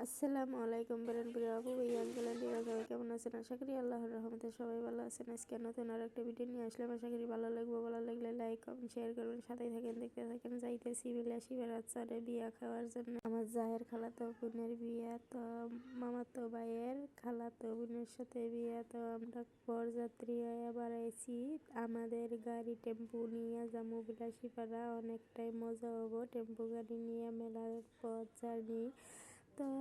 আসসালামু আলাইকুম প্রিয় আপু ভাই আঙ্কেল আন্টিরা সবাই কেমন আছেন? আশা করি আল্লাহর রহমতে সবাই ভালো আছেন। আজকে নতুন আর একটা ভিডিও নিয়ে আসলাম। আশা করি ভালো লাগবে। ভালো লাগলে লাইক কমেন্ট শেয়ার করবেন, সাথেই থাকেন, দেখতে থাকেন। যাইতেছি বিলাসীবার বাচ্চারে বিয়া খাওয়ার জন্য। আমার জায়ের খালাতো বোনের বিয়া, তো মামাতো ভাইয়ের খালাতো বোনের সাথে বিয়া। তো আমরা বরযাত্রী হয়ে বাড়াইছি। আমাদের গাড়ি টেম্পু নিয়ে যাবো বিলাসীপাড়া। অনেকটাই মজা হবো টেম্পু গাড়ি নিয়ে মেলার পথ জার্নি। তো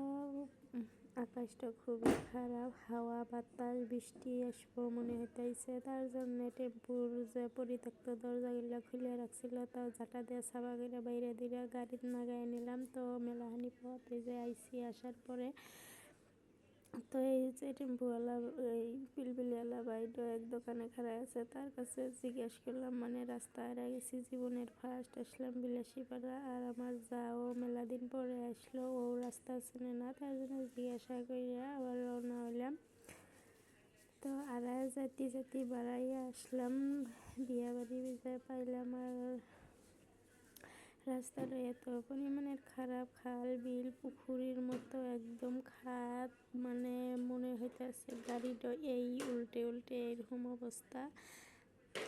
আকাশটা খুবই খারাপ, হাওয়া বাতাস বৃষ্টি আসবো মনে হইতেছে। তার জন্য টেম্পুর যে পরিত্যক্ত দরজাগুলো খুলে রাখছিল, তো ঝাঁটা দিয়ে সাবা করে বাইরে দিয়ে গাড়িতে নাগাই নিলাম। তো মেলাহানি পথে যে আইসি আসার পরে তো এই যে টেম্পুওয়ালা, এই পিলপিলিওয়ালা ভাইটা এক দোকানে খাড়া আছে, তার কাছে জিজ্ঞেস করলাম, মানে রাস্তা হারা গেছি, জীবনের ফার্স্ট আসলাম বিলাসীপাড়া। আর আমার যাও মেলা দিন পরে আসলো, ও রাস্তা চেনে না, তার জন্য জিজ্ঞাসা করিয়া আবার রওনা হইলাম। তো আড়াই জাতি বাড়াইয়া আসলাম বিয়া বাড়ি বিজয় পাইলাম। আর রাস্তাটা এত পরিমাণের খারাপ, খাল বিল পুকুরের মতো একদম খাত, মানে মনে হইতেছে গাড়িটা এই উল্টে উল্টে এরকম অবস্থা।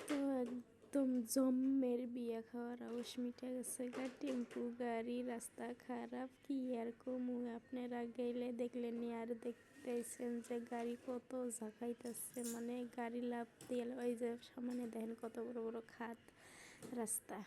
তো একদম জম্মের বিয়া খাওয়ার আওয়াজ মিটে গেছে। টেম্পু গাড়ি, রাস্তা খারাপ, কি আর কমু। আপনারা গেলে দেখলেন আর দেখতেছেন যে গাড়ি কত ঝাঁকাইতেছে, মানে গাড়ি লাফ দিয়ে ওই যে সামনে দেখেন কত বড় বড় খাত রাস্তা।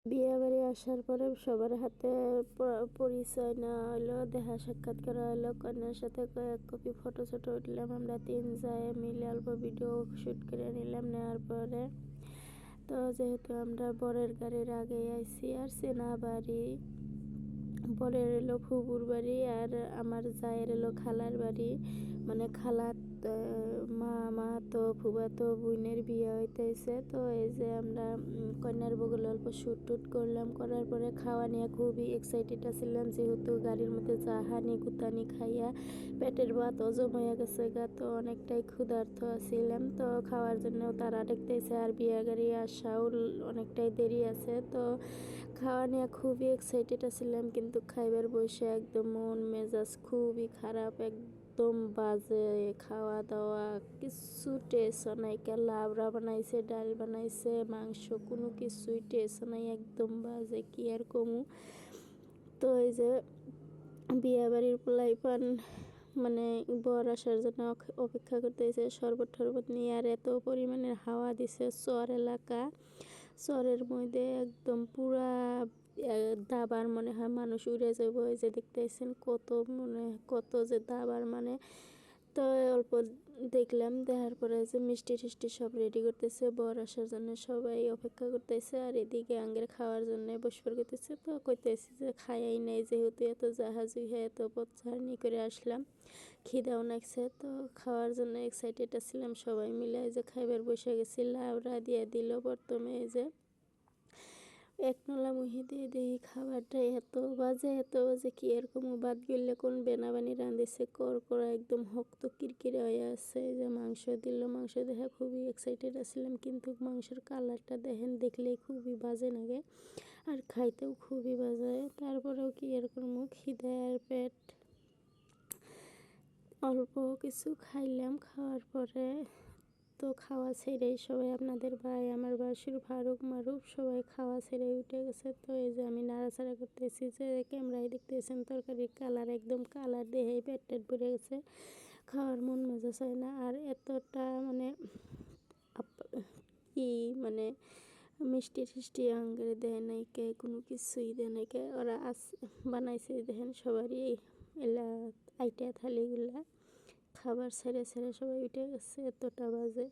বিয়ে বাড়ি আসার পরে সবার হাতে পরিচয় নেওয়া হলো, দেখা সাক্ষাৎ করা হলো, কন্যার সাথে কয়েক কপি ফটো ছোটো উঠলাম, আমরা তিন যায় মিলে অল্প ভিডিও শ্যুট করে নিলাম। নেওয়ার পরে তো যেহেতু আমরা বরের গাড়ির আগে আইছি, আর চেনা বাড়ি, বরের এলো ফুবুর বাড়ি আর আমার জায়ের এলো খালার বাড়ি, মানে খালার মা তো ফুবাতো বোনের বিয়ে হইতেছে। তো এই যে আমরা কন্যার বগলে অল্প শ্যুট টুট করলাম, করার পরে খাওয়া নিয়ে খুবই এক্সাইটেড আছিলাম, যেহেতু গাড়ির মধ্যে চাহানি গুতানি খাইয়া পেটের ভাত জমাইয়া গেছে গা, তো অনেকটাই ক্ষুধার্ত আছিলাম। তো খাওয়ার জন্য তারা দেখতেছে, আর বিয়ে গাড়ি আসাও অনেকটাই দেরি আছে। তো খাওয়া নিয়ে খুবই এক্সাইটেড আছিলাম, কিন্তু খাইবার বসে একদম মন মেজাজ খুবই খারাপ, একদম বাজে খাওয়া দাওয়া, কিছু টেস্ট নাই। লাবড়া বানাইছে, ডাল বানাইছে, মাংস, কোনো কিছুই টেস্ট নাই, একদম বাজে, কি আর কমু। তো এই যে বিয়ে বাড়ির পোলাইপান মানে বর আসার জন্য অপেক্ষা করতেছে, শরবত টরবত নিয়ে, আর এত পরিমাণের হাওয়া দিছে, চর এলাকা, চরের মধ্যে একদম পুরা দাবার মনে হয় মানুষ উড়ে যাবো। এই যে দেখতেছেন কত, মনে কত যে দাবার, মানে তো অল্প দেখলাম, দেখার পরে যে মিষ্টি টিষ্টি সব রেডি করতেছে, বর আসার জন্য সবাই অপেক্ষা করতেছে, আর এদিকে আঙ্গের খাওয়ার জন্য বসবার করতেছে। তো কইতেছি যে খাইয়াই নাই, যেহেতু এত জাহাজ হয়ে এত পথ জার্নি করে আসলাম, খিদাও লাগছে, তো খাওয়ার জন্য এক্সাইটেড আসছিলাম। সবাই মিলে যে খাইবার বসে গেছি, লাউড়া দিয়ে দিল প্রথমে। এই যে এক নলা মুহি দিয়ে দিই, খাবারটা এত বাজে কি এরকম বাদ গেলে কোন বেনাবানি রাঁধেছে, করা একদম হক্ত কিরকিরে হয়ে আছে। এই যে মাংস দিল, মাংস দেখে খুবই এক্সাইটেড আসছিলাম, কিন্তু মাংসের কালারটা দেখেন, দেখলেই খুবই বাজে লাগে, আর খাইতেও খুবই বাজে। তারপরেও কি এরকম খিদে পেট, অল্প কিছু খাইলাম। খাওয়ার পরে তো খাওয়া ছেড়েই সবাই, আপনাদের ভাই, আমার বাসুর, ফারুক মারুফ, সবাই খাওয়া ছেড়ে উঠে গেছে। তো এই যে আমি নাড়াচাড়া করতেছি, যে ক্যামেরায় দেখতেছেন তরকারির কালার, একদম কালার দেখেই পেট টেট ভরে গেছে, খাওয়ার মন মজা চায় না। আর এতটা মানে কি মানে মিষ্টি টিষ্টি আঙ্গারে দেয় নাই কে, কোনো কিছুই দেয় নাই কে, ওরা বানাইছে দেখেন সবারই এলা আইটা থালিগুলা, খাবার ছেড়ে ছেড়ে সবাই উঠে গেছে, এতটা বাজে।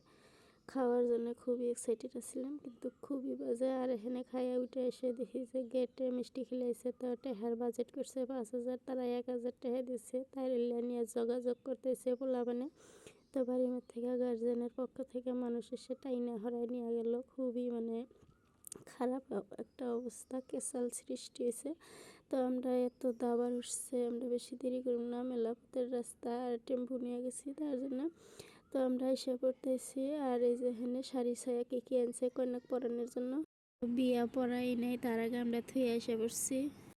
খাওয়ার জন্য খুবই এক্সাইটেড আছিলাম, কিন্তু খুবই বাজে। আর এখানে খাইয়া উঠে এসে দেখি যে গেটে মিষ্টি খেলাইছে, তো টেহার বাজেট করছে 5,000, তারা 1,000 টাকা দিচ্ছে, তাই নিয়ে যোগাযোগ করতেছে পোলা, মানে তো বাড়ির থেকে গার্জেনের পক্ষ থেকে মানুষ এসে টাইনা হরাই নিয়ে গেল। খুবই মানে খারাপ একটা অবস্থা, কেসাল সৃষ্টি হয়েছে। তো আমরা এত দাবার উঠছে, আমরা বেশি দেরি করব না, মেলাপথের রাস্তা, আর টেম্পু নিয়ে গেছি তার জন্য। তো আমরা এসে পড়তেছি, আর এই যে এখানে শাড়ি ছায়া কি আনছে কন্যা পরানোর জন্য, বিয়া পরাই নাই, তার আগে আমরা থুয়ে এসে পড়ছি।